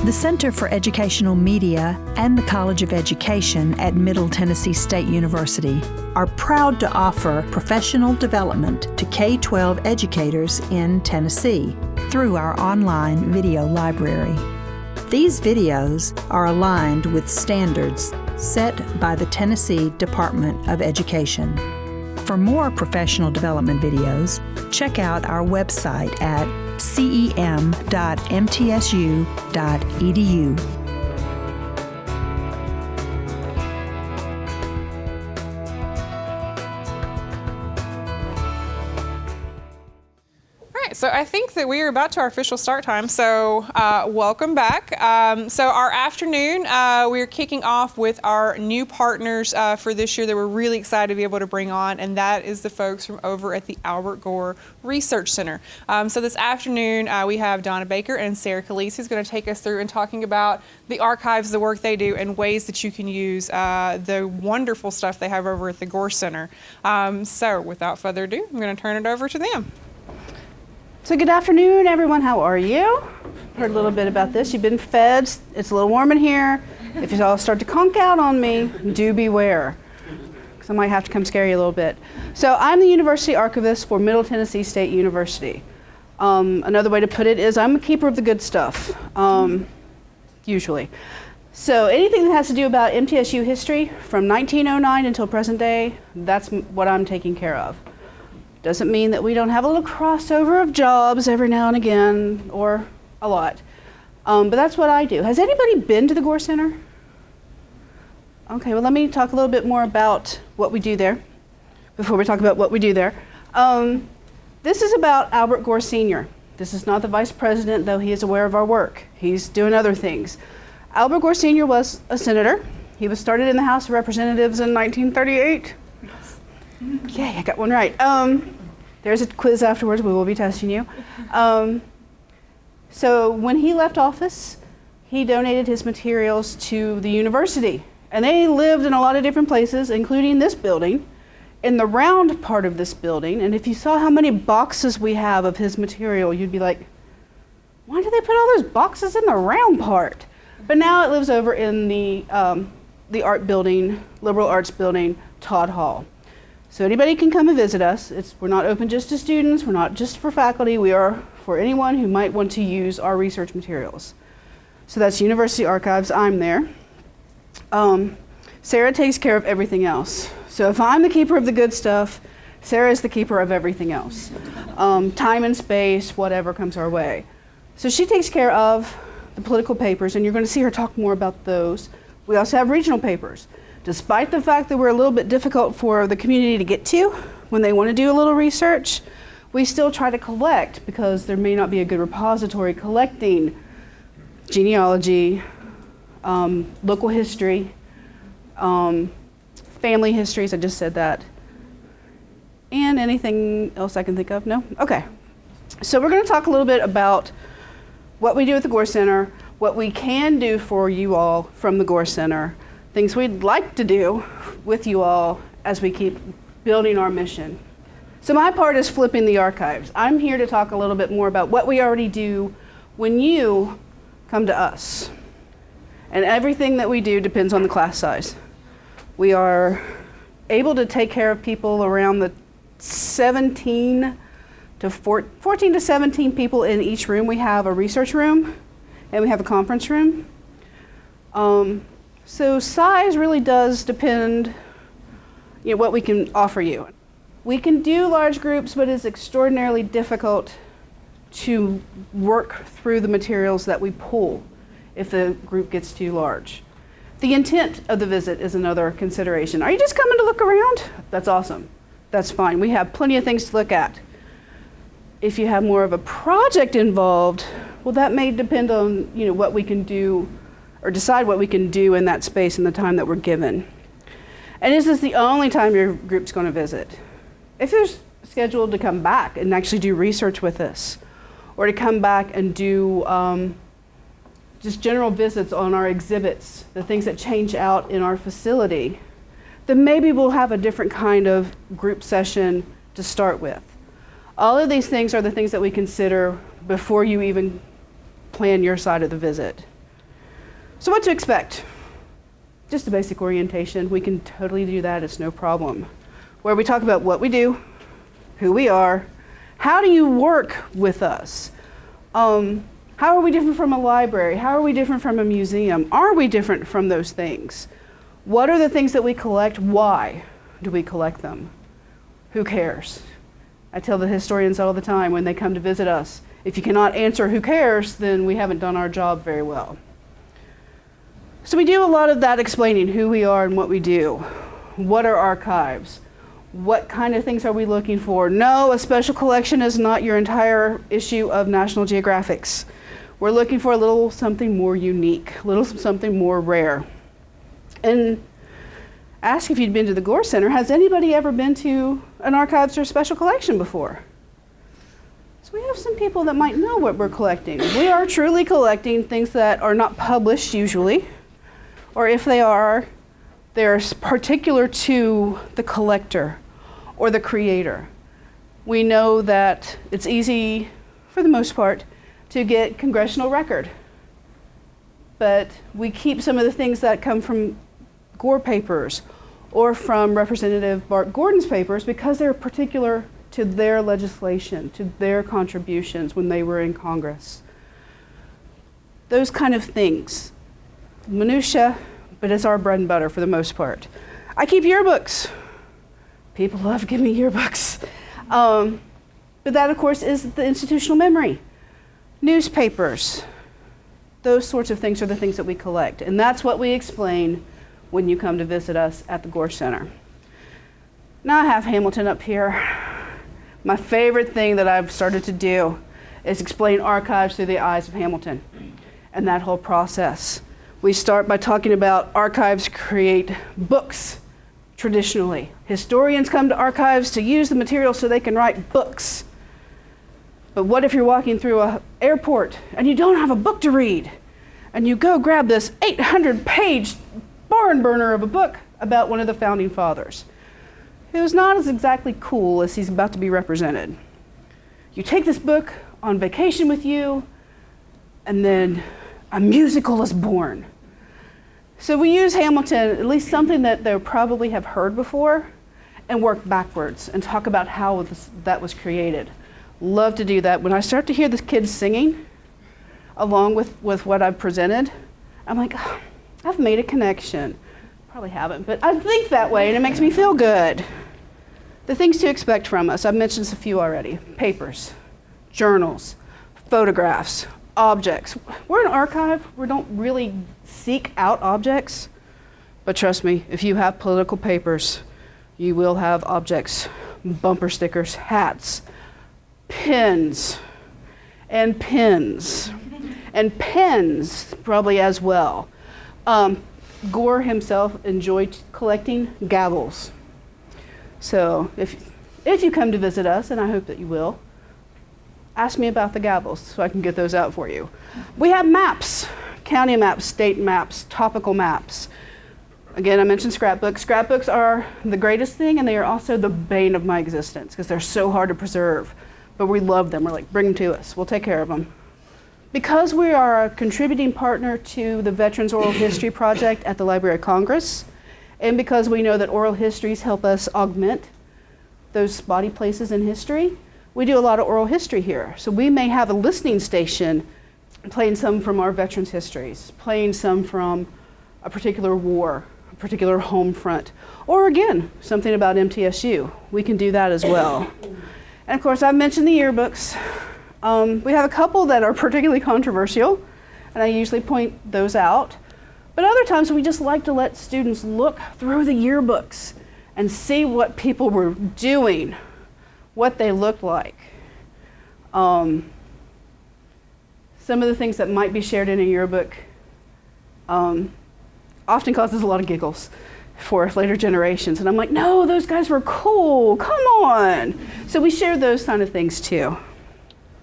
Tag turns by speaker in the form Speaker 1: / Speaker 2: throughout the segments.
Speaker 1: The Center for Educational Media and the College of Education at Middle Tennessee State University are proud to offer professional development to K-12 educators in Tennessee through our online video library. These videos are aligned with standards set by the Tennessee Department of Education. For more professional development videos, check out our website at cem.mtsu.edu.
Speaker 2: So I think that we are about to our official start time, so welcome back. So our afternoon, we're kicking off with our new partners for this year that we're really excited to be able to bring on, and that is the folks from over at the Albert Gore Research Center. So this afternoon, we have Donna Baker and Sarah Calise who's going to take us through and talking about the archives, the work they do, and ways that you can use the wonderful stuff they have over at the Gore Center. So without further ado, I'm going to turn it over to them.
Speaker 3: So good afternoon, everyone. How are you? Heard a little bit about this. You've been fed. It's a little warm in here. If you all start to conk out on me, do beware, because I might have to come scare you a little bit. So I'm the University Archivist for Middle Tennessee State University. Another way to put it is I'm a keeper of the good stuff, usually. So anything that has to do about MTSU history from 1909 until present day, that's what I'm taking care of. Doesn't mean that we don't have a little crossover of jobs every now and again, or a lot. But that's what I do. Has anybody been to the Gore Center? Okay, well, let me talk a little bit more about what we do there before we talk about what we do there. This is about Albert Gore Sr. This is not the vice president, though he is aware of our work. He's doing other things. Albert Gore Sr. was a senator. He was started in the House of Representatives in 1938. Yay, I got one right. There's a quiz afterwards. We will be testing you. So when he left office, he donated his materials to the university. And they lived in a lot of different places, including this building, in the round part of this building. And if you saw how many boxes we have of his material, you'd be like, why do they put all those boxes in the round part? But now it lives over in the art building, liberal arts building, Todd Hall. So anybody can come and visit us. We're not open just to students, we're not just for faculty, we are for anyone who might want to use our research materials. So that's University Archives, I'm there. Sarah takes care of everything else. So if I'm the keeper of the good stuff, Sarah is the keeper of everything else. Time and space, whatever comes our way. So she takes care of the political papers, and you're going to see her talk more about those. We also have regional papers. Despite the fact that we're a little bit difficult for the community to get to when they want to do a little research, we still try to collect, because there may not be a good repository collecting genealogy, local history, family histories, I just said that, and anything else I can think of. No? Okay. So we're going to talk a little bit about what we do at the Gore Center, what we can do for you all from the Gore Center, things we'd like to do with you all as we keep building our mission. So my part is flipping the archives. I'm here to talk a little bit more about what we already do when you come to us. And everything that we do depends on the class size. We are able to take care of people around the 14 to 17 people in each room. We have a research room and we have a conference room. So size really does depend, what we can offer you. We can do large groups, but it's extraordinarily difficult to work through the materials that we pull if the group gets too large. The intent of the visit is another consideration. Are you just coming to look around? That's awesome. That's fine. We have plenty of things to look at. If you have more of a project involved, well, that may depend on what we can do, or decide what we can do in that space in the time that we're given. And is this the only time your group's going to visit? If you're scheduled to come back and actually do research with us, or to come back and do just general visits on our exhibits, the things that change out in our facility, then maybe we'll have a different kind of group session to start with. All of these things are the things that we consider before you even plan your side of the visit. So what to expect? Just a basic orientation. We can totally do that, it's no problem. Where we talk about what we do, who we are, how do you work with us? How are we different from a library? How are we different from a museum? Are we different from those things? What are the things that we collect? Why do we collect them? Who cares? I tell the historians all the time when they come to visit us, if you cannot answer who cares, then we haven't done our job very well. So we do a lot of that explaining who we are and what we do. What are archives? What kind of things are we looking for? No, a special collection is not your entire issue of National Geographics. We're looking for a little something more unique, a little something more rare. And ask if you'd been to the Gore Center. Has anybody ever been to an archives or special collection before? So we have some people that might know what we're collecting. We are truly collecting things that are not published usually, or if they are, they're particular to the collector or the creator. We know that it's easy, for the most part, to get congressional record. But we keep some of the things that come from Gore papers or from Representative Bart Gordon's papers because they're particular to their legislation, to their contributions when they were in Congress. Those kind of things. Minutia, but it's our bread and butter for the most part. I keep yearbooks. People love to give me yearbooks. But that, of course, is the institutional memory. Newspapers. Those sorts of things are the things that we collect. And that's what we explain when you come to visit us at the Gore Center. Now I have Hamilton up here. My favorite thing that I've started to do is explain archives through the eyes of Hamilton and that whole process. We start by talking about archives create books traditionally. Historians come to archives to use the material so they can write books. But what if you're walking through an airport and you don't have a book to read? And you go grab this 800-page barn burner of a book about one of the founding fathers, who's not as exactly cool as he's about to be represented. You take this book on vacation with you, and then a musical is born. So we use Hamilton, at least something that they probably have heard before, and work backwards and talk about how that was created. Love to do that. When I start to hear the kids singing, along with what I've presented, I'm like, oh, I've made a connection. Probably haven't, but I think that way, and it makes me feel good. The things to expect from us, I've mentioned a few already. Papers, journals, photographs, objects. We're an archive. We don't really seek out objects, but trust me, if you have political papers, you will have objects, bumper stickers, hats, pins, and pins, and pens probably as well. Gore himself enjoyed collecting gavels. So if you come to visit us, and I hope that you will, ask me about the gavels so I can get those out for you. We have maps, county maps, state maps, topical maps. Again, I mentioned scrapbooks. Scrapbooks are the greatest thing, and they are also the bane of my existence because they're so hard to preserve. But we love them. We're like, bring them to us. We'll take care of them. Because we are a contributing partner to the Veterans Oral History Project at the Library of Congress, and because we know that oral histories help us augment those spotty places in history, we do a lot of oral history here. So we may have a listening station playing some from our veterans' histories, playing some from a particular war, a particular home front, or again, something about MTSU. We can do that as well. And of course, I've mentioned the yearbooks. We have a couple that are particularly controversial, and I usually point those out. But other times we just like to let students look through the yearbooks and see what people were doing, what they looked like. Some of the things that might be shared in a yearbook often causes a lot of giggles for later generations. And I'm like, no, those guys were cool, come on. So we share those kind of things too.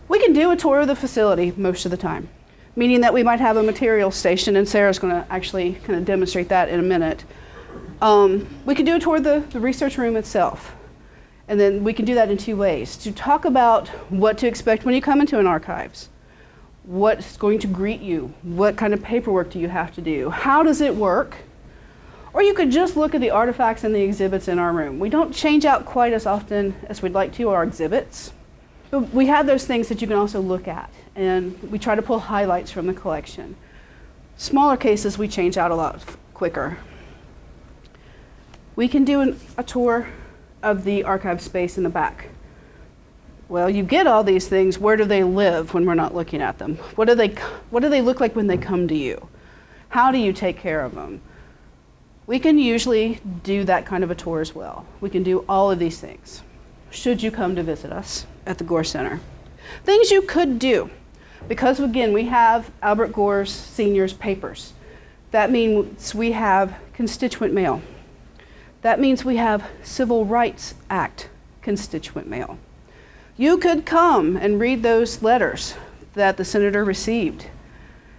Speaker 3: We can do a tour of the facility most of the time, meaning that we might have a material station, and Sarah's going to actually kind of demonstrate that in a minute. We can do a tour of the research room itself. And then we can do that in two ways. To talk about what to expect when you come into an archives. What's going to greet you? What kind of paperwork do you have to do? How does it work? Or you could just look at the artifacts and the exhibits in our room. We don't change out quite as often as we'd like to our exhibits, but we have those things that you can also look at, and we try to pull highlights from the collection. Smaller cases we change out a lot quicker. We can do a tour of the archive space in the back. Well, you get all these things. Where do they live when we're not looking at them? What do they look like when they come to you? How do you take care of them? We can usually do that kind of a tour as well. We can do all of these things, should you come to visit us at the Gore Center. Things you could do, because again, we have Albert Gore's seniors papers. That means we have constituent mail. That means we have Civil Rights Act constituent mail. You could come and read those letters that the senator received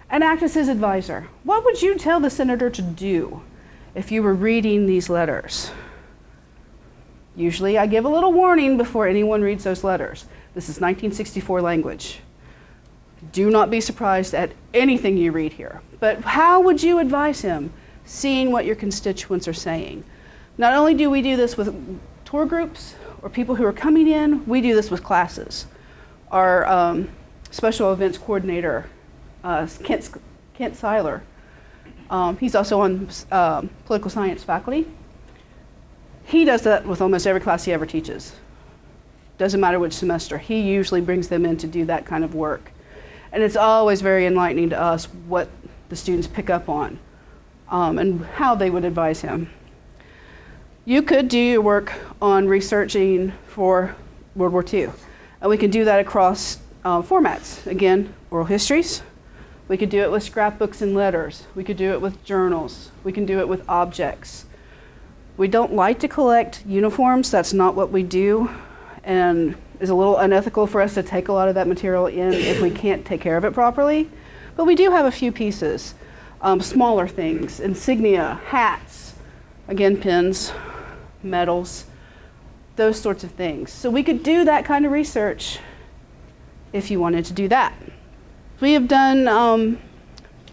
Speaker 3: and act as his advisor. What would you tell the senator to do if you were reading these letters? Usually I give a little warning before anyone reads those letters. This is 1964 language. Do not be surprised at anything you read here. But how would you advise him, seeing what your constituents are saying? Not only do we do this with tour groups or people who are coming in, we do this with classes. Our special events coordinator, Kent Seiler, he's also on political science faculty. He does that with almost every class he ever teaches. Doesn't matter which semester. He usually brings them in to do that kind of work. And it's always very enlightening to us what the students pick up on and how they would advise him. You could do your work on researching for World War II. And we can do that across formats. Again, oral histories. We could do it with scrapbooks and letters. We could do it with journals. We can do it with objects. We don't like to collect uniforms. That's not what we do. And it's a little unethical for us to take a lot of that material in if we can't take care of it properly. But we do have a few pieces, smaller things, insignia, hats, again, pins, medals, those sorts of things. So we could do that kind of research if you wanted to do that. We have done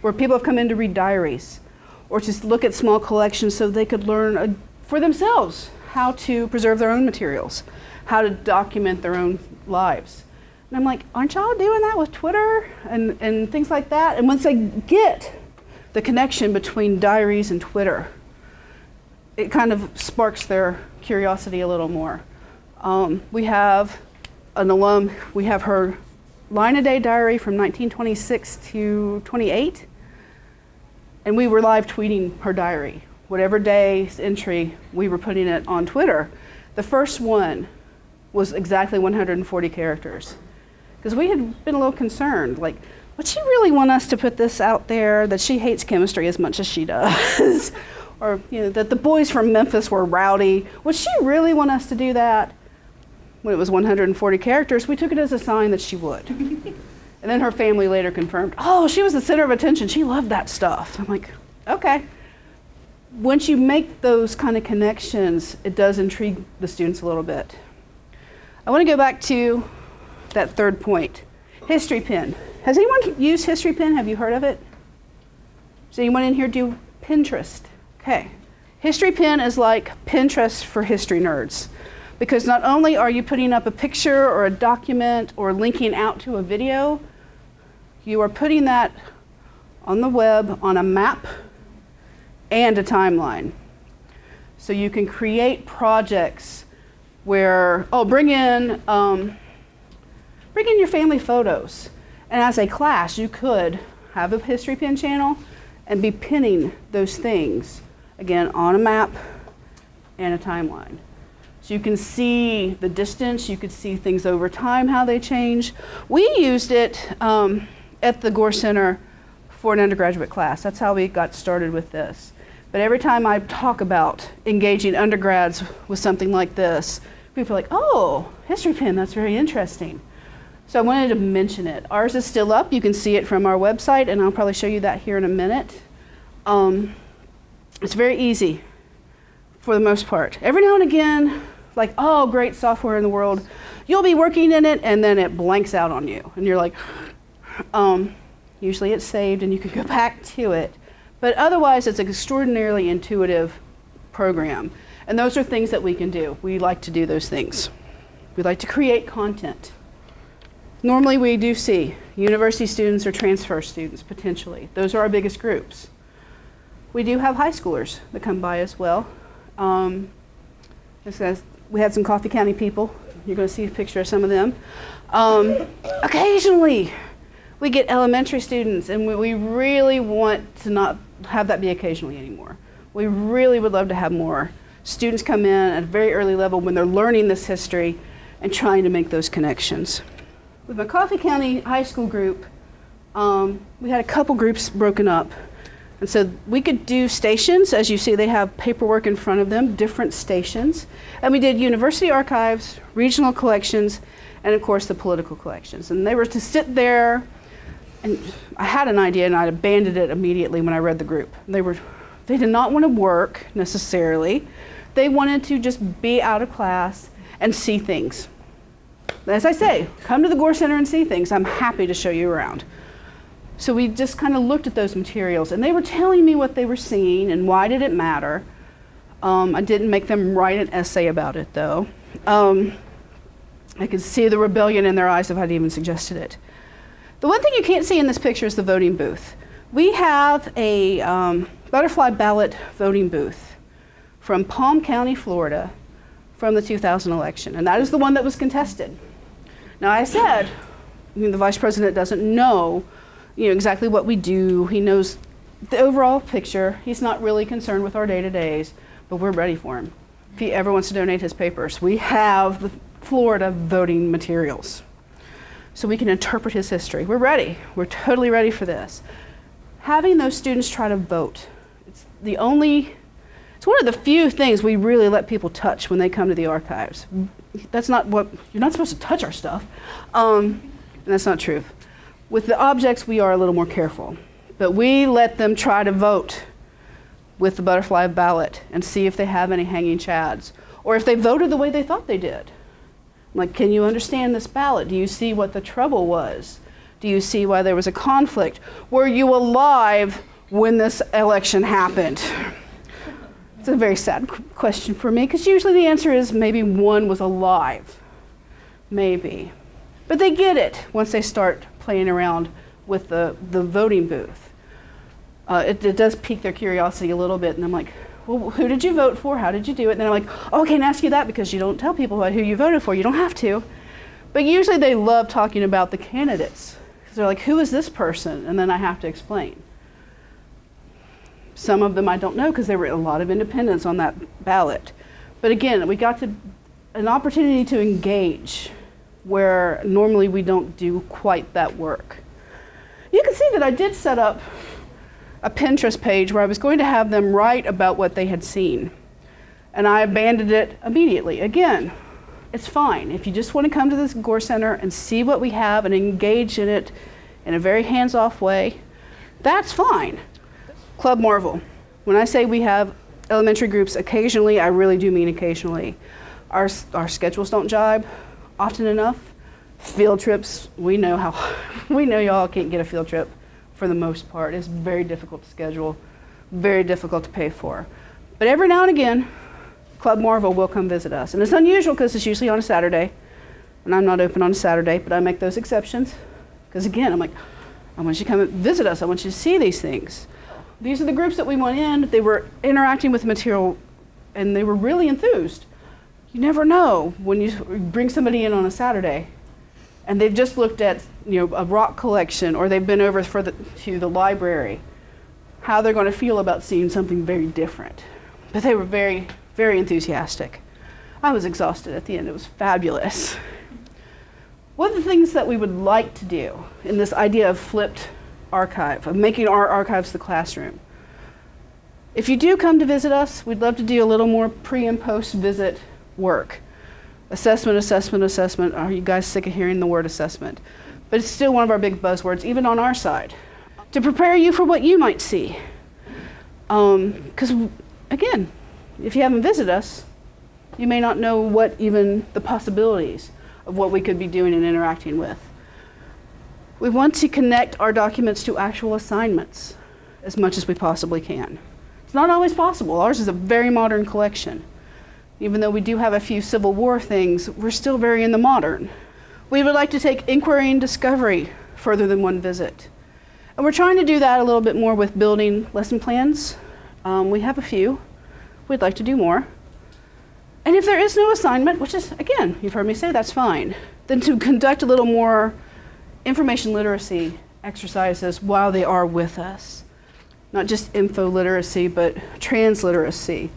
Speaker 3: where people have come in to read diaries or just look at small collections so they could learn for themselves how to preserve their own materials, how to document their own lives. And I'm like, aren't y'all doing that with Twitter and things like that? And once they get the connection between diaries and Twitter, it kind of sparks their curiosity a little more. We have an alum, we have her line-a-day diary from 1926 to 28, and we were live tweeting her diary. Whatever day's entry, we were putting it on Twitter. The first one was exactly 140 characters, because we had been a little concerned, like, would she really want us to put this out there that she hates chemistry as much as she does? Or that the boys from Memphis were rowdy. Would she really want us to do that? When it was 140 characters, we took it as a sign that she would. And then her family later confirmed, oh, she was the center of attention. She loved that stuff. I'm like, okay. Once you make those kind of connections, it does intrigue the students a little bit. I want to go back to that third point, History Pin. Has anyone used History Pin? Have you heard of it? Does anyone in here do Pinterest? Okay. History Pin is like Pinterest for history nerds, because not only are you putting up a picture or a document or linking out to a video, you are putting that on the web on a map and a timeline. So you can create projects where, bring in your family photos. And as a class, you could have a History Pin channel and be pinning those things, again, on a map and a timeline. So you can see the distance, you could see things over time, how they change. We used it at the Gore Center for an undergraduate class. That's how we got started with this. But every time I talk about engaging undergrads with something like this, people are like, oh, History Pin, that's very interesting. So I wanted to mention it. Ours is still up. You can see it from our website, and I'll probably show you that here in a minute. It's very easy for the most part. Every now and again, like, oh, great software in the world, you'll be working in it, and then it blanks out on you. And you're like, Usually it's saved and you can go back to it. But otherwise, it's an extraordinarily intuitive program. And those are things that we can do. We like to do those things. We like to create content. Normally we do see university students or transfer students, potentially. Those are our biggest groups. We do have high schoolers that come by as well. We had some Coffee County people. You're going to see a picture of some of them. Occasionally, we get elementary students, and we really want to not have that be occasionally anymore. We really would love to have more students come in at a very early level when they're learning this history and trying to make those connections. With my Coffee County high school group, we had a couple groups broken up. And so we could do stations. As you see, they have paperwork in front of them, different stations. And we did university archives, regional collections, and of course the political collections. And they were to sit there, and I had an idea and I abandoned it immediately when I read the group. They did not want to work necessarily. They wanted to just be out of class and see things. As I say, come to the Gore Center and see things. I'm happy to show you around. So we just kind of looked at those materials, and they were telling me what they were seeing and why did it matter. I didn't make them write an essay about it, though. I could see the rebellion in their eyes if I'd even suggested it. The one thing you can't see in this picture is the voting booth. We have a butterfly ballot voting booth from Palm County, Florida, from the 2000 election, and that is the one that was contested. Now, I said, the vice president doesn't know exactly what we do. He knows the overall picture. He's not really concerned with our day-to-days, but we're ready for him. If he ever wants to donate his papers, we have the Florida voting materials. So we can interpret his history. We're ready. We're totally ready for this. Having those students try to vote, it's one of the few things we really let people touch when they come to the archives. That's not you're not supposed to touch our stuff. And that's not true. With the objects, we are a little more careful. But we let them try to vote with the butterfly ballot and see if they have any hanging chads, or if they voted the way they thought they did. Like, can you understand this ballot? Do you see what the trouble was? Do you see why there was a conflict? Were you alive when this election happened? It's a very sad question for me, because usually the answer is maybe one was alive. Maybe. But they get it once they start playing around with the voting booth. It does pique their curiosity a little bit, and I'm like, well, who did you vote for? How did you do it? And they're like, oh, I can't ask you that because you don't tell people who you voted for. You don't have to. But usually they love talking about the candidates. Because they're like, who is this person? And then I have to explain. Some of them I don't know because there were a lot of independents on that ballot. But again, we got an opportunity to engage where normally we don't do quite that work. You can see that I did set up a Pinterest page where I was going to have them write about what they had seen. And I abandoned it immediately. Again, it's fine. If you just want to come to this Gore Center and see what we have and engage in it in a very hands-off way, that's fine. Club Marvel. When I say we have elementary groups occasionally, I really do mean occasionally. Our schedules don't jibe often enough. Field trips, we know y'all can't get a field trip for the most part. It's very difficult to schedule, very difficult to pay for. But every now and again, Club Marvel will come visit us. And it's unusual because it's usually on a Saturday, and I'm not open on a Saturday, but I make those exceptions. Because again, I'm like, I want you to come and visit us. I want you to see these things. These are the groups that we went in. They were interacting with the material, and they were really enthused. You never know when you bring somebody in on a Saturday, and they've just looked at a rock collection, or they've been over to the library, how they're going to feel about seeing something very different. But they were very, very enthusiastic. I was exhausted at the end. It was fabulous. One of the things that we would like to do in this idea of flipped archive, of making our archives the classroom. If you do come to visit us, we'd love to do a little more pre and post visit work. Assessment, assessment, assessment. Are you guys sick of hearing the word assessment? But it's still one of our big buzzwords, even on our side, to prepare you for what you might see. Because again, if you haven't visited us, you may not know what even the possibilities of what we could be doing and interacting with. We want to connect our documents to actual assignments as much as we possibly can. It's not always possible. Ours is a very modern collection. Even though we do have a few Civil War things, we're still very in the modern. We would like to take inquiry and discovery further than one visit. And we're trying to do that a little bit more with building lesson plans. We have a few. We'd like to do more. And if there is no assignment, which is, again, you've heard me say that's fine, then to conduct a little more information literacy exercises while they are with us. Not just info literacy, but transliteracy.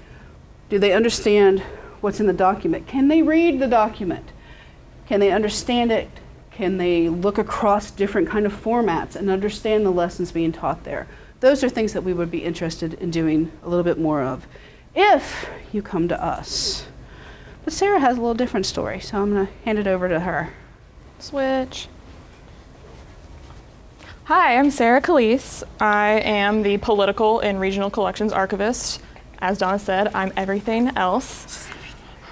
Speaker 3: Do they understand what's in the document? Can they read the document? Can they understand it? Can they look across different kind of formats and understand the lessons being taught there? Those are things that we would be interested in doing a little bit more of if you come to us. But Sarah has a little different story, so I'm going to hand it over to her.
Speaker 4: Switch. Hi, I'm Sarah Calise. I am the Political and Regional Collections Archivist. As Donna said, I'm everything else,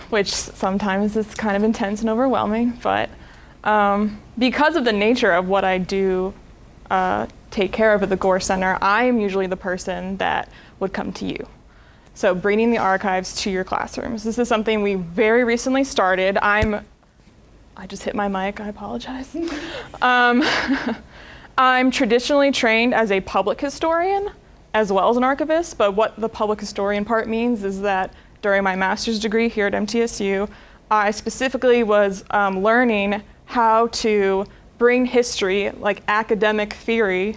Speaker 4: which sometimes is kind of intense and overwhelming, but because of the nature of what I do take care of at the Gore Center, I am usually the person that would come to you. So bringing the archives to your classrooms. This is something we very recently started. I just hit my mic, I apologize. I'm traditionally trained as a public historian as well as an archivist, but what the public historian part means is that during my master's degree here at MTSU, I specifically was learning how to bring history, like academic theory,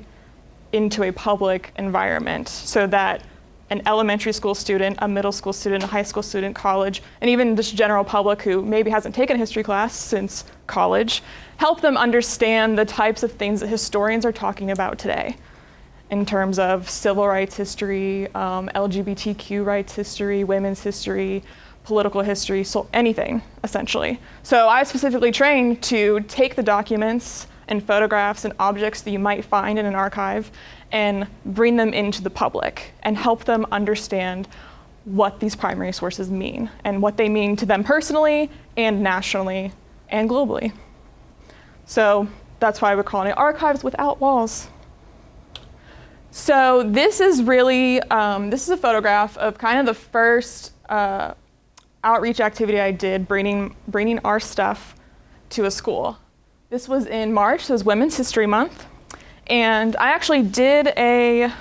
Speaker 4: into a public environment so that an elementary school student, a middle school student, a high school student, college, and even just general public who maybe hasn't taken a history class since college, help them understand the types of things that historians are talking about today in terms of civil rights history, LGBTQ rights history, women's history, political history, so anything, essentially. So I specifically trained to take the documents and photographs and objects that you might find in an archive and bring them into the public and help them understand what these primary sources mean and what they mean to them personally and nationally and globally. So that's why we're calling it Archives Without Walls. So this is really, this is a photograph of kind of the first outreach activity I did, bringing our stuff to a school. This was in March, so it was Women's History Month. And I actually did a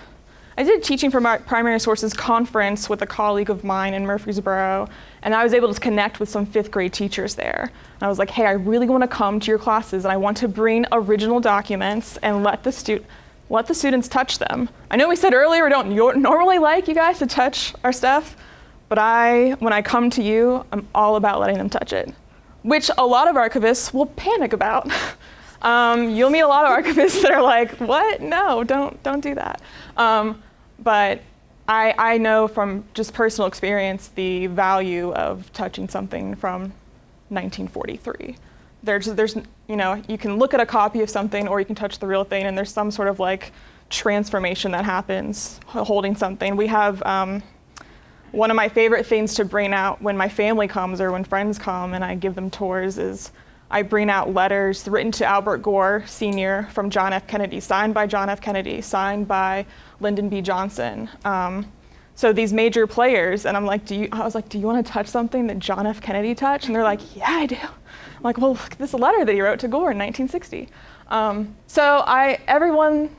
Speaker 4: Teaching from Primary Sources conference with a colleague of mine in Murfreesboro, and I was able to connect with some 5th grade teachers there. And I was like, hey, I really want to come to your classes, and I want to bring original documents and let the students touch them. I know we said earlier we don't normally like you guys to touch our stuff, but when I come to you, I'm all about letting them touch it, which a lot of archivists will panic about. You'll meet a lot of archivists that are like, what? No, don't do that. But I know from just personal experience the value of touching something from 1943. There's, you can look at a copy of something or you can touch the real thing, and there's some sort of like transformation that happens holding something. We have one of my favorite things to bring out when my family comes or when friends come and I give them tours is I bring out letters written to Albert Gore Sr. from John F. Kennedy, signed by John F. Kennedy, signed by Lyndon B. Johnson. So these major players, and I was like, do you want to touch something that John F. Kennedy touched? And they're like, yeah, I do. I'm like, well, look at this letter that he wrote to Gore in 1960. So everyone,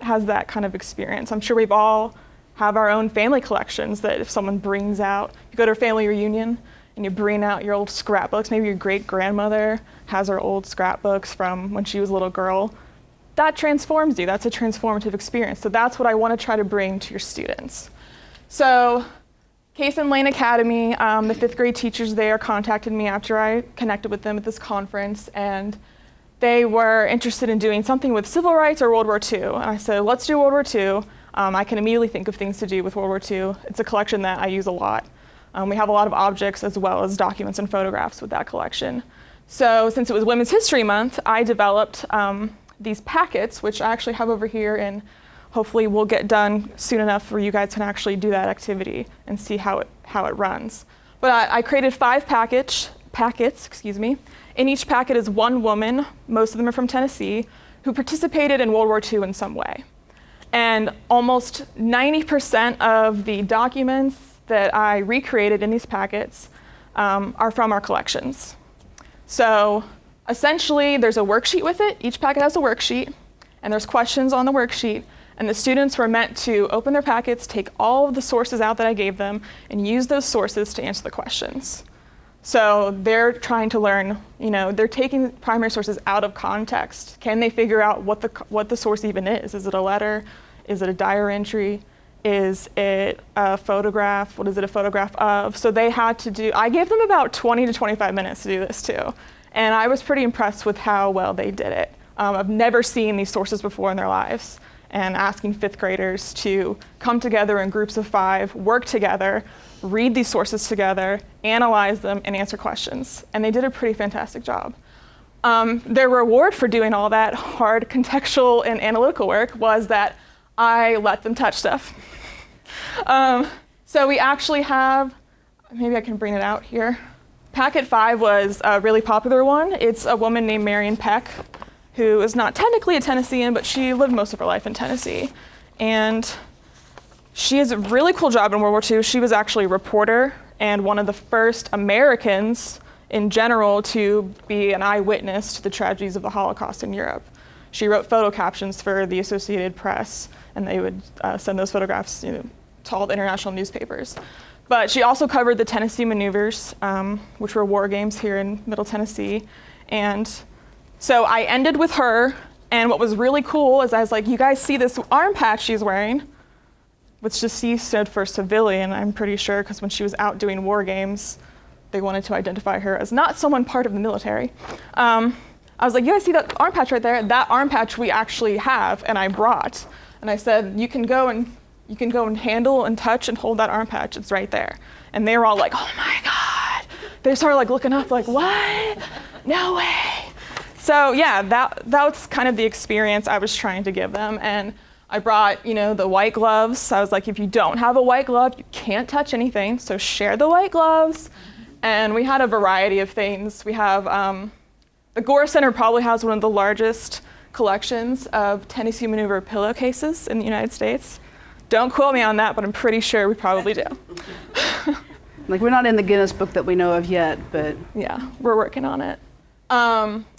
Speaker 4: has that kind of experience. I'm sure we've all have our own family collections that if someone brings out, you go to a family reunion and you bring out your old scrapbooks, maybe your great-grandmother has her old scrapbooks from when she was a little girl. That transforms you. That's a transformative experience. So that's what I want to try to bring to your students. So Case and Lane Academy, the 5th grade teachers there contacted me after I connected with them at this conference, and they were interested in doing something with civil rights or World War II. And I said, let's do World War II. I can immediately think of things to do with World War II. It's a collection that I use a lot. We have a lot of objects as well as documents and photographs with that collection. So since it was Women's History Month, I developed these packets, which I actually have over here, and hopefully will get done soon enough where you guys can actually do that activity and see how it runs. But I created 5 packets, excuse me. In each packet is one woman, most of them are from Tennessee, who participated in World War II in some way. And almost 90% of the documents that I recreated in these packets are from our collections. So essentially, there's a worksheet with it. Each packet has a worksheet, and there's questions on the worksheet. And the students were meant to open their packets, take all of the sources out that I gave them, and use those sources to answer the questions. So they're trying to learn, they're taking primary sources out of context. Can they figure out what the source even is? Is it a letter? Is it a diary entry? Is it a photograph? What is it a photograph of? So they had to I gave them about 20 to 25 minutes to do this too. And I was pretty impressed with how well they did it. I've never seen these sources before in their lives. And asking fifth graders to come together in groups of 5, work together, read these sources together, analyze them, and answer questions. And they did a pretty fantastic job. Their reward for doing all that hard contextual and analytical work was that I let them touch stuff. So we actually have, maybe I can bring it out here. Packet 5 was a really popular one. It's a woman named Marion Peck, who is not technically a Tennessean, but she lived most of her life in Tennessee. And she has a really cool job in World War II. She was actually a reporter and one of the first Americans in general to be an eyewitness to the tragedies of the Holocaust in Europe. She wrote photo captions for the Associated Press, and they would send those photographs to all the international newspapers. But she also covered the Tennessee maneuvers, which were war games here in Middle Tennessee. And so I ended with her, and what was really cool is I was like, you guys see this arm patch she's wearing, which the C stood for civilian, I'm pretty sure, because when she was out doing war games, they wanted to identify her as not someone part of the military. I was like, you guys see that arm patch right there? That arm patch we actually have, and I brought. And I said, you can go and handle and touch and hold that arm patch, it's right there. And they were all like, oh my God. They started like looking up like, what? No way. So yeah, that's kind of the experience I was trying to give them. And I brought, the white gloves. I was like, if you don't have a white glove, you can't touch anything. So share the white gloves. And we had a variety of things. We have, the Gore Center probably has one of the largest collections of Tennessee maneuver pillowcases in the United States. Don't quote me on that, but I'm pretty sure we probably do.
Speaker 3: Like, we're not in the Guinness Book that we know of yet, but
Speaker 4: yeah, we're working on it.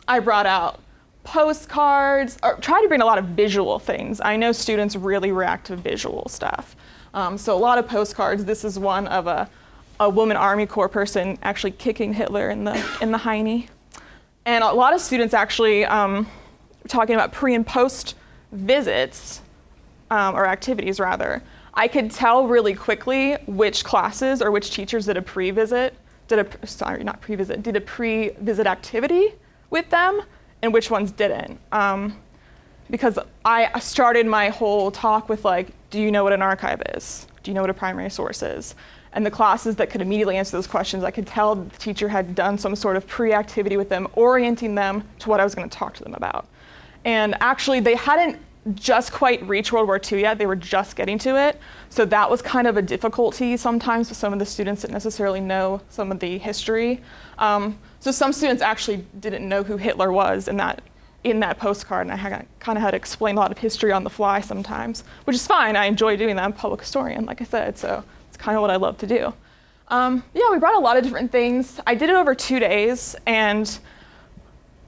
Speaker 4: I brought out postcards, or tried to bring a lot of visual things. I know students really react to visual stuff. So a lot of postcards. This is one of a woman Army Corps person actually kicking Hitler in the hiney. And a lot of students actually talking about pre and post visits, or activities rather. I could tell really quickly which classes or which teachers did a pre-visit, did a pre-visit activity with them, and which ones didn't. Because I started my whole talk with like, do you know what an archive is? Do you know what a primary source is? And the classes that could immediately answer those questions, I could tell the teacher had done some sort of pre-activity with them, orienting them to what I was going to talk to them about. And actually, they hadn't just quite reached World War II yet. They were just getting to it. So that was kind of a difficulty sometimes with some of the students that necessarily know some of the history. So some students actually didn't know who Hitler was in that postcard, and I kind of had to explain a lot of history on the fly sometimes, which is fine. I enjoy doing that. I'm a public historian, like I said, so it's kind of what I love to do. Yeah, we brought a lot of different things. I did it over 2 days, and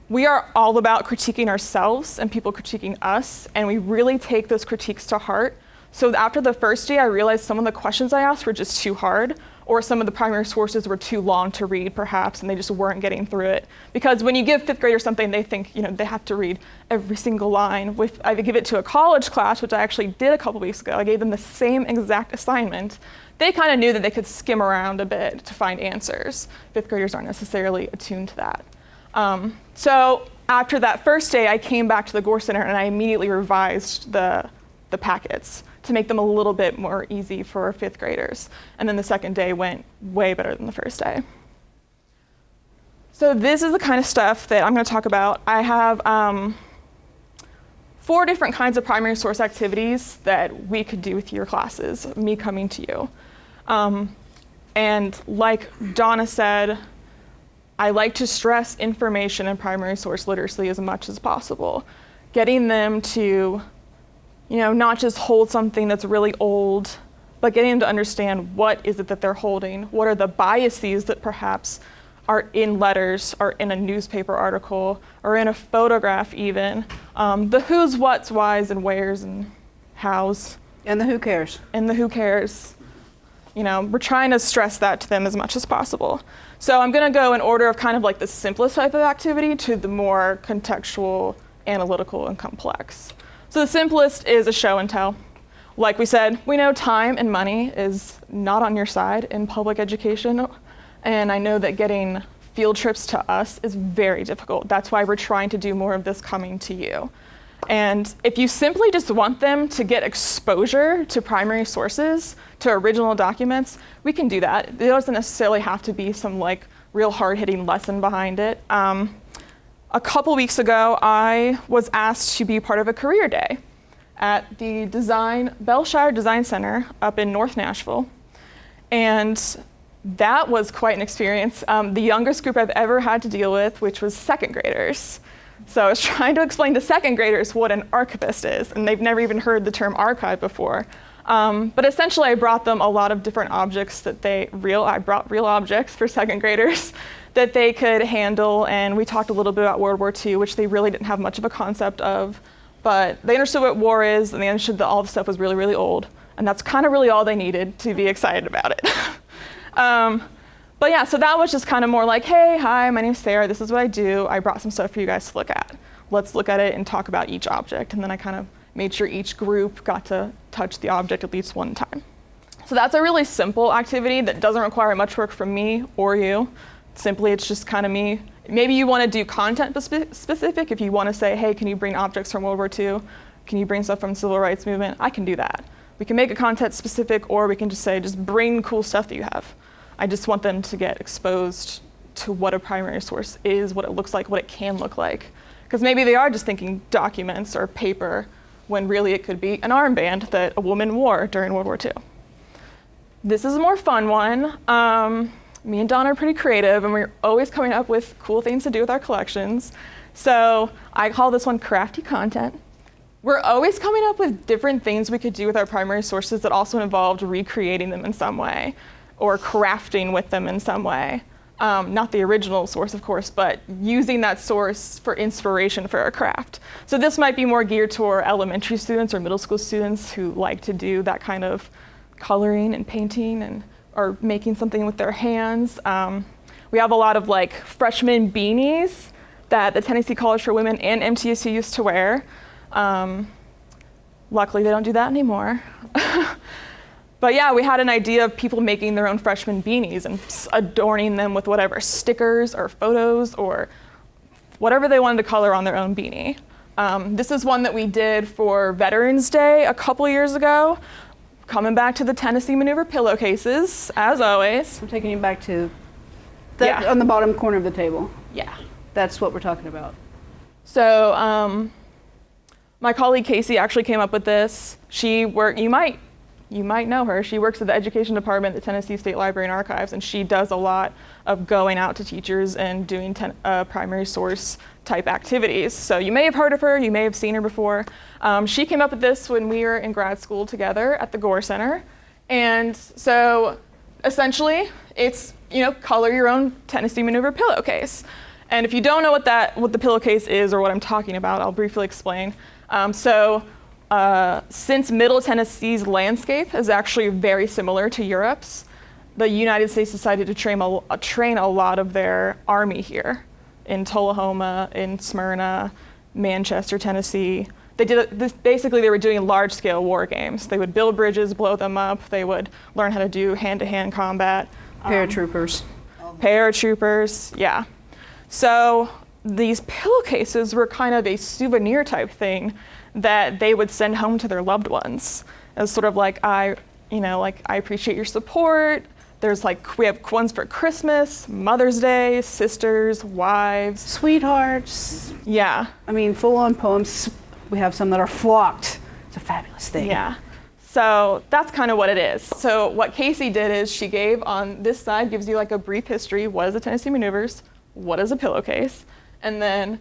Speaker 4: we are all about critiquing ourselves and people critiquing us, and we really take those critiques to heart. So after the first day, I realized some of the questions I asked were just too hard, or some of the primary sources were too long to read, perhaps, and they just weren't getting through it. Because when you give fifth graders something, they think they have to read every single line. I give it to a college class, which I actually did a couple weeks ago. I gave them the same exact assignment. They kind of knew that they could skim around a bit to find answers. Fifth graders aren't necessarily attuned to that. So after that first day, I came back to the Gore Center and I immediately revised the packets to make them a little bit more easy for fifth graders. And then the second day went way better than the first day. So this is the kind of stuff that I'm going to talk about. I have 4 different kinds of primary source activities that we could do with your classes, me coming to you. And like Donna said, I like to stress information and primary source literacy as much as possible. Getting them to, not just hold something that's really old, but getting them to understand what is it that they're holding, what are the biases that perhaps are in letters or in a newspaper article or in a photograph even. The who's, what's, why's, and where's, and how's.
Speaker 3: And the who cares.
Speaker 4: And the who cares. We're trying to stress that to them as much as possible. So I'm going to go in order of kind of like the simplest type of activity to the more contextual, analytical, and complex. So the simplest is a show and tell. Like we said, we know time and money is not on your side in public education. And I know that getting field trips to us is very difficult. That's why we're trying to do more of this coming to you. And if you simply just want them to get exposure to primary sources, to original documents, we can do that. There doesn't necessarily have to be some like real hard-hitting lesson behind it. A couple weeks ago, I was asked to be part of a career day at the Bellshire Design Center up in North Nashville. And that was quite an experience. The youngest group I've ever had to deal with, which was second graders. So I was trying to explain to second graders what an archivist is, and they've never even heard the term archive before. But essentially I brought them a lot of different objects that I brought real objects for second graders that they could handle, and we talked a little bit about World War II, which they really didn't have much of a concept of, but they understood what war is, and they understood that all the stuff was really, really old, and that's kind of really all they needed to be excited about it. But yeah, so that was just kind of more like, hey, hi, my name's Sarah, this is what I do. I brought some stuff for you guys to look at. Let's look at it and talk about each object. And then I kind of made sure each group got to touch the object at least one time. So that's a really simple activity that doesn't require much work from me or you. Simply, it's just kind of me. Maybe you want to do content specific. If you want to say, hey, can you bring objects from World War II? Can you bring stuff from the Civil Rights Movement? I can do that. We can make it content specific, or we can just say, just bring cool stuff that you have. I just want them to get exposed to what a primary source is, what it looks like, what it can look like. Because maybe they are just thinking documents or paper, when really it could be an armband that a woman wore during World War II. This is a more fun one. Me and Dawn are pretty creative, and we're always coming up with cool things to do with our collections. So I call this one crafty content. We're always coming up with different things we could do with our primary sources that also involved recreating them in some way, or crafting with them in some way. Not the original source, of course, but using that source for inspiration for a craft. So this might be more geared toward elementary students or middle school students who like to do that kind of coloring and painting or making something with their hands. We have a lot of like freshman beanies that the Tennessee College for Women and MTSU used to wear. Luckily, they don't do that anymore. But yeah, we had an idea of people making their own freshman beanies and adorning them with whatever stickers or photos or whatever they wanted to color on their own beanie. This is one that we did for Veterans Day a couple years ago. Coming back to the Tennessee Maneuver pillowcases, as always.
Speaker 3: I'm taking you back to that on the bottom corner of the table.
Speaker 4: Yeah.
Speaker 3: That's what we're talking about.
Speaker 4: So my colleague Casey actually came up with this. You might know her. She works at the education department at the Tennessee State Library and Archives, and she does a lot of going out to teachers and doing primary source type activities. So you may have heard of her, you may have seen her before. She came up with this when we were in grad school together at the Gore Center. And so essentially it's, color your own Tennessee Maneuver pillowcase. And if you don't know what the pillowcase is or what I'm talking about, I'll briefly explain. Since Middle Tennessee's landscape is actually very similar to Europe's, the United States decided to train a lot of their army here in Tullahoma, in Smyrna, Manchester, Tennessee. Basically, they were doing large-scale war games. They would build bridges, blow them up. They would learn how to do hand-to-hand combat.
Speaker 3: Paratroopers.
Speaker 4: Paratroopers, yeah. So these pillowcases were kind of a souvenir type thing that they would send home to their loved ones. As sort of like, I appreciate your support. We have ones for Christmas, Mother's Day, sisters, wives.
Speaker 3: Sweethearts.
Speaker 4: Yeah.
Speaker 3: I mean, full-on poems. We have some that are flocked. It's a fabulous thing.
Speaker 4: Yeah. So that's kind of what it is. So what Casey did is she gave on this side, gives you like a brief history. What is the Tennessee Maneuvers? what is a pillowcase, and then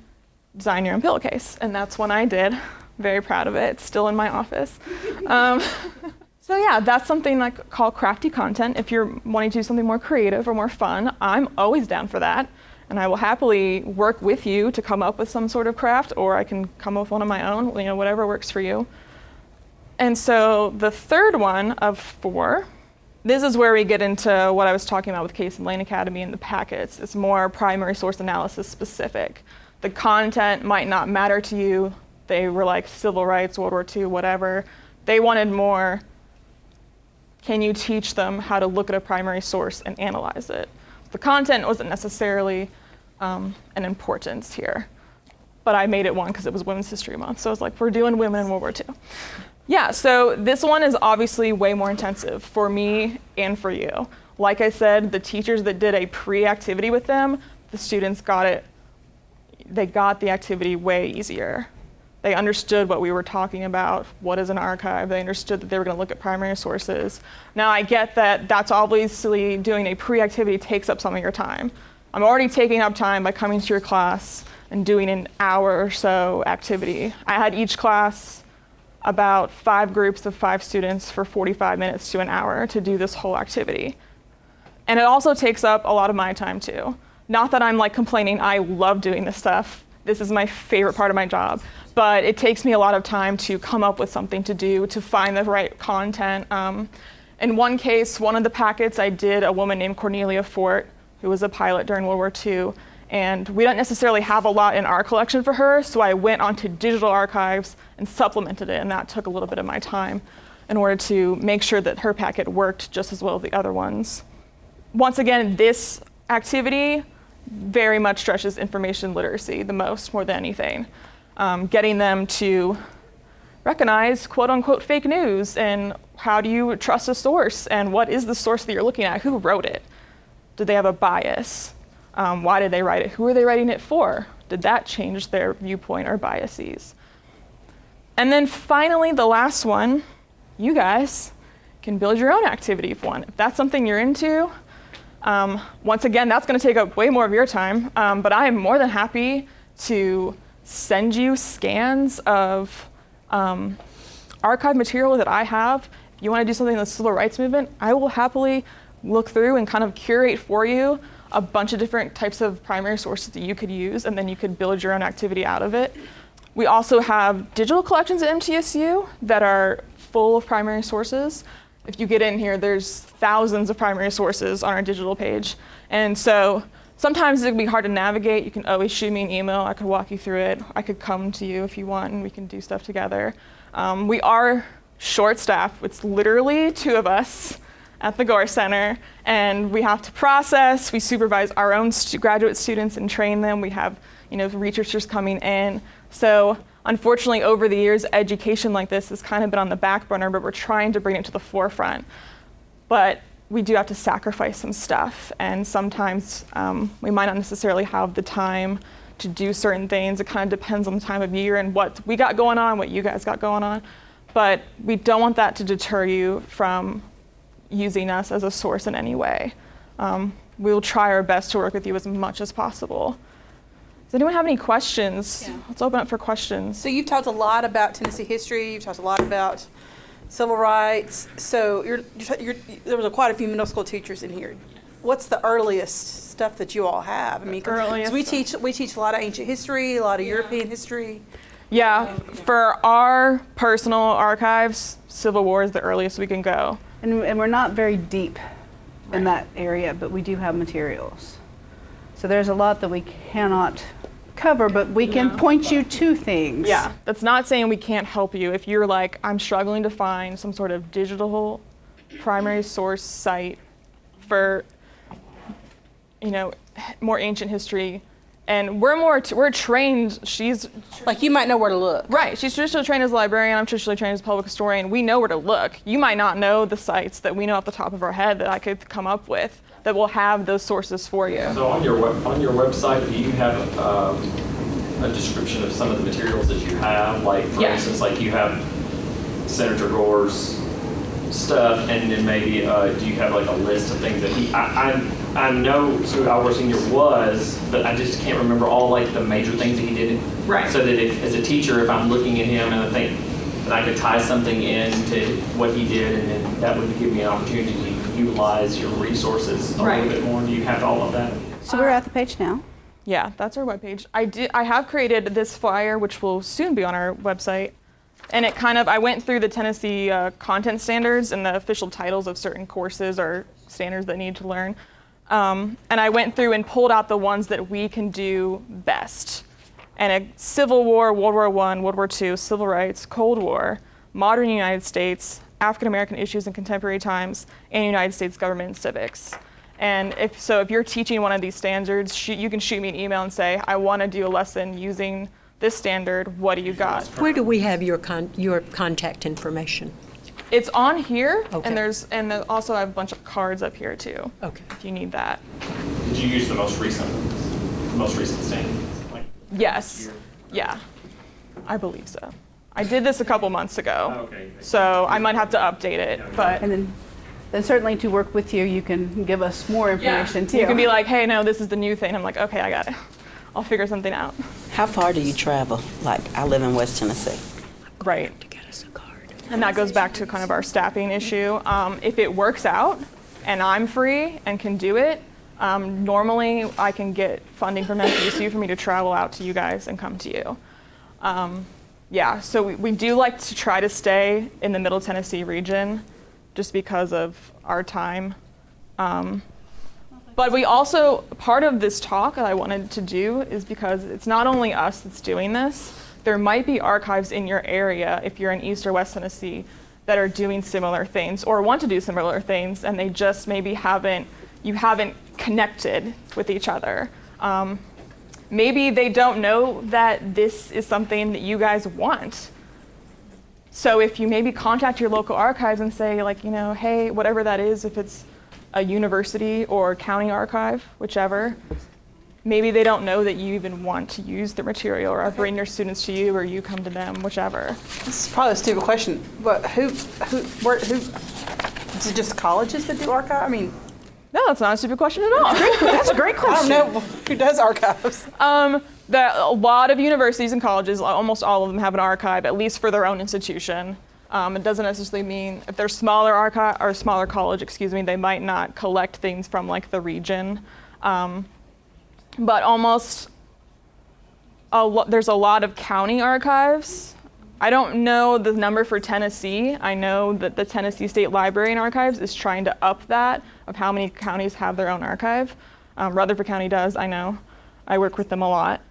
Speaker 4: design your own pillowcase. And that's what I did. Very proud of it. It's still in my office. So yeah, that's something like called crafty content. If you're wanting to do something more creative or more fun, I'm always down for that. And I will happily work with you to come up with some sort of craft, or I can come up with one of my own, whatever works for you. And so the third one of 4, this is where we get into what I was talking about with Case and Lane Academy and the packets. It's more primary source analysis specific. The content might not matter to you. They were like civil rights, World War II, whatever. They wanted more, can you teach them how to look at a primary source and analyze it? The content wasn't necessarily an importance here, but I made it one because it was Women's History Month. So I was like, we're doing women in World War II. Yeah, so this one is obviously way more intensive for me and for you. Like I said, the teachers that did a pre-activity with them, the students got it, they got the activity way easier. They understood what we were talking about, what is an archive. They understood that they were going to look at primary sources. Now I get that that's obviously doing a pre-activity takes up some of your time. I'm already taking up time by coming to your class and doing an hour or so activity. I had each class about 5 groups of 5 students for 45 minutes to an hour to do this whole activity. And it also takes up a lot of my time too. Not that I'm like complaining, I love doing this stuff. This is my favorite part of my job. But it takes me a lot of time to come up with something to do, to find the right content. In one case, one of the packets, I did a woman named Cornelia Fort, who was a pilot during World War II. And we don't necessarily have a lot in our collection for her, so I went onto digital archives and supplemented it, and that took a little bit of my time in order to make sure that her packet worked just as well as the other ones. Once again, this activity very much stretches information literacy the most, more than anything. Getting them to recognize quote unquote fake news, and how do you trust a source, and what is the source that you're looking at? Who wrote it? Did they have a bias? Why did they write it? Who are they writing it for? Did that change their viewpoint or biases? And then finally, the last one, you guys can build your own activity if one. If that's something you're into, once again, that's going to take up way more of your time, but I am more than happy to send you scans of archive material that I have. If you want to do something in the civil rights movement, I will happily look through and kind of curate for you a bunch of different types of primary sources that you could use, and then you could build your own activity out of it. We also have digital collections at MTSU that are full of primary sources. If you get in here, there's thousands of primary sources on our digital page. And so sometimes it can be hard to navigate. You can always shoot me an email. I could walk you through it. I could come to you if you want, and we can do stuff together. We are short-staffed. It's literally 2 of us at the Gore Center, and we have to process. We supervise our own graduate students and train them. We have, researchers coming in. So unfortunately, over the years, education like this has kind of been on the back burner, but we're trying to bring it to the forefront. But we do have to sacrifice some stuff, and sometimes we might not necessarily have the time to do certain things. It kind of depends on the time of year and what we got going on, what you guys got going on. But we don't want that to deter you from using us as a source in any way. We will try our best to work with you as much as possible. Does anyone have any questions?
Speaker 3: Yeah.
Speaker 4: Let's open up for questions.
Speaker 3: So you've talked a lot about Tennessee history. You've talked a lot about civil rights. So there was quite a few middle school teachers in here. What's the earliest stuff that you all have? I mean, 'cause we teach a lot of ancient history, a lot of European history.
Speaker 4: Yeah, for our personal archives, Civil War is the earliest we can go.
Speaker 3: And we're not very deep in that area, but we do have materials. So there's a lot that we cannot cover, but we can point you to things.
Speaker 4: Yeah, that's not saying we can't help you. If you're like, I'm struggling to find some sort of digital primary source site for, more ancient history, and we're trained,
Speaker 3: like you might know where to look.
Speaker 4: Right, she's traditionally trained as a librarian, I'm traditionally trained as a public historian. We know where to look. You might not know the sites that we know off the top of our head that I could come up with that will have those sources for you.
Speaker 5: So on your website, do you have a description of some of the materials that you have? Like, for instance, like you have Senator Gore's stuff, and then maybe do you have like a list of things that I know who our senior was, but I just can't remember all like the major things that he did.
Speaker 2: Right.
Speaker 5: So that if, as a teacher, if I'm looking at him and I think that I could tie something into what he did, and then that would give me an opportunity to utilize your resources a
Speaker 2: Right.
Speaker 5: little bit more. Do you have all of that?
Speaker 3: So we're at the page now.
Speaker 4: Yeah, that's our webpage. I have created this flyer, which will soon be on our website. And it kind of, I went through the Tennessee content standards and the official titles of certain courses or standards that need to learn. And I went through and pulled out the ones that we can do best. And a Civil War, World War I, World War II, Civil Rights, Cold War, Modern United States, African American Issues in Contemporary Times, and United States Government and Civics. And if you're teaching one of these standards, you can shoot me an email and say, I want to do a lesson using this standard, what do you got?
Speaker 6: Where do we have your contact information?
Speaker 4: It's on here,
Speaker 6: Okay.
Speaker 4: and also I have a bunch of cards up here too,
Speaker 6: Okay.
Speaker 4: if you need that.
Speaker 5: Did you use the most recent standard? Like,
Speaker 4: Yes,
Speaker 5: year?
Speaker 4: yeah, I believe so. I did this a couple months ago,
Speaker 5: Oh, okay.
Speaker 4: so I might have to update it, but
Speaker 3: And then certainly to work with you, you can give us more information too.
Speaker 4: you can be like, hey, no, this is the new thing. I'm like, okay, I got it. I'll figure something out.
Speaker 7: How far do you travel? Like, I live in West Tennessee.
Speaker 4: Right.
Speaker 6: To get us a card.
Speaker 4: And that goes back to kind of our staffing issue. If it works out and I'm free and can do it, normally I can get funding from NPSU for me to travel out to you guys and come to you. Yeah, so we do like to try to stay in the Middle Tennessee region just because of our time. But we also, part of this talk that I wanted to do is because it's not only us that's doing this, there might be archives in your area, if you're in East or West Tennessee, that are doing similar things or want to do similar things, and they just maybe you haven't connected with each other. Maybe they don't know that this is something that you guys want. So if you maybe contact your local archives and say, like, you know, hey, whatever that is, if it's a university or county archive, whichever, maybe they don't know that you even want to use the material, or bring your students to you, or you come to them, whichever.
Speaker 3: This is probably a stupid question, but who, is it just colleges that do archive? I mean,
Speaker 4: No, that's not a stupid question at all.
Speaker 3: that's a great
Speaker 2: I
Speaker 3: question.
Speaker 2: don't know who does archives.
Speaker 4: A lot of universities and colleges, almost all of them have an archive, at least for their own institution. It doesn't necessarily mean if they're smaller archive or smaller college, they might not collect things from like the region. But almost there's a lot of county archives. I don't know the number for Tennessee. I know that the Tennessee State Library and Archives is trying to up that of how many counties have their own archive. Rutherford County does, I know. I work with them a lot.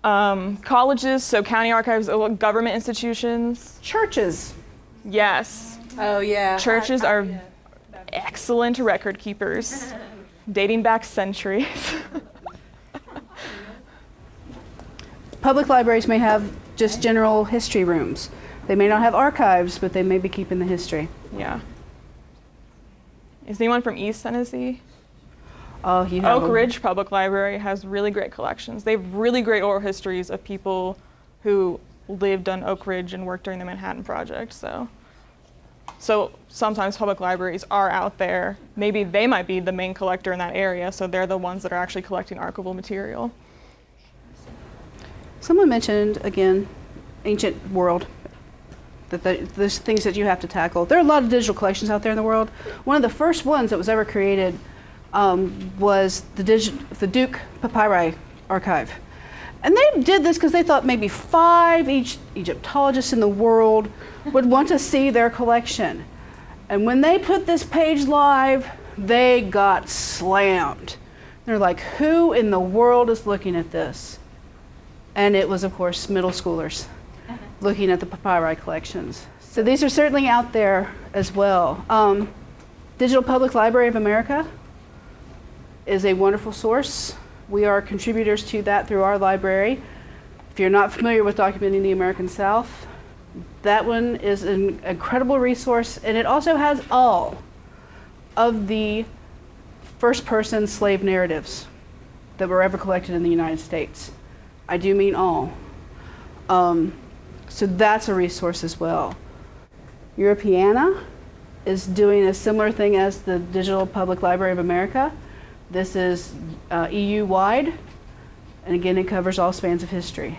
Speaker 4: Colleges, so county archives, government institutions.
Speaker 3: Churches.
Speaker 4: Yes.
Speaker 3: Oh, yeah.
Speaker 4: Churches are excellent record keepers, dating back centuries.
Speaker 3: Public libraries may have just general history rooms. They may not have archives, but they may be keeping the history.
Speaker 4: Yeah. Is anyone from East Tennessee?
Speaker 3: Oh, you have
Speaker 4: Oak Ridge Public Library has really great collections. They have really great oral histories of people who lived on Oak Ridge and worked during the Manhattan Project. So sometimes public libraries are out there. Maybe they might be the main collector in that area, so they're the ones that are actually collecting archival material.
Speaker 3: Someone mentioned, again, ancient world, that there's things that you have to tackle. There are a lot of digital collections out there in the world. One of the first ones that was ever created was the Duke Papyri Archive. And they did this because they thought maybe 5 Egyptologists in the world would want to see their collection. And when they put this page live, they got slammed. They're like, who in the world is looking at this? And it was, of course, middle schoolers looking at the papyri collections. So these are certainly out there as well. Digital Public Library of America is a wonderful source. We are contributors to that through our library. If you're not familiar with Documenting the American South, that one is an incredible resource, and it also has all of the first-person slave narratives that were ever collected in the United States. I do mean all. So that's a resource as well. Europeana is doing a similar thing as the Digital Public Library of America. This is EU-wide, and again, it covers all spans of history.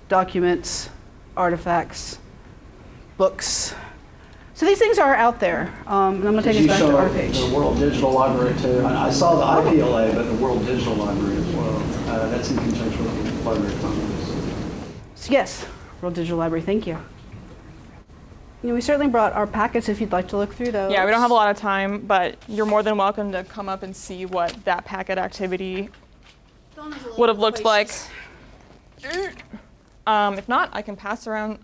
Speaker 3: Documents, artifacts, books. So these things are out there. And I'm going to take us back to our page.
Speaker 8: The World Digital Library too. I saw the IPLA, but the World Digital Library as well. That's in conjunction with the Library of Congress.
Speaker 3: So yes, World Digital Library, thank you. We certainly brought our packets if you'd like to look through those.
Speaker 4: Yeah, we don't have a lot of time, but you're more than welcome to come up and see what that packet activity would have looked like. If not, I can pass around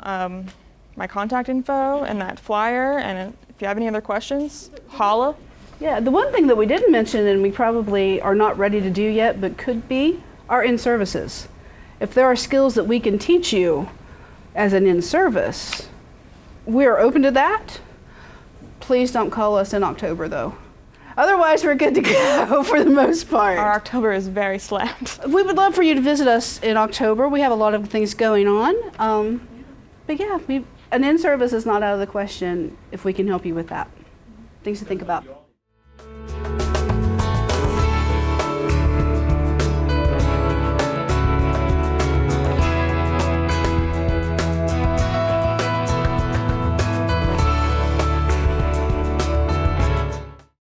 Speaker 4: my contact info and that flyer, and if you have any other questions, holla.
Speaker 3: Yeah, the one thing that we didn't mention, and we probably are not ready to do yet, but could be, are in-services. If there are skills that we can teach you as an in-service, we're open to that. Please don't call us in October, though. Otherwise, we're good to go for the most part.
Speaker 4: Our October is very slammed.
Speaker 3: We would love for you to visit us in October. We have a lot of things going on. But yeah, an in-service is not out of the question if we can help you with that. Things to think about.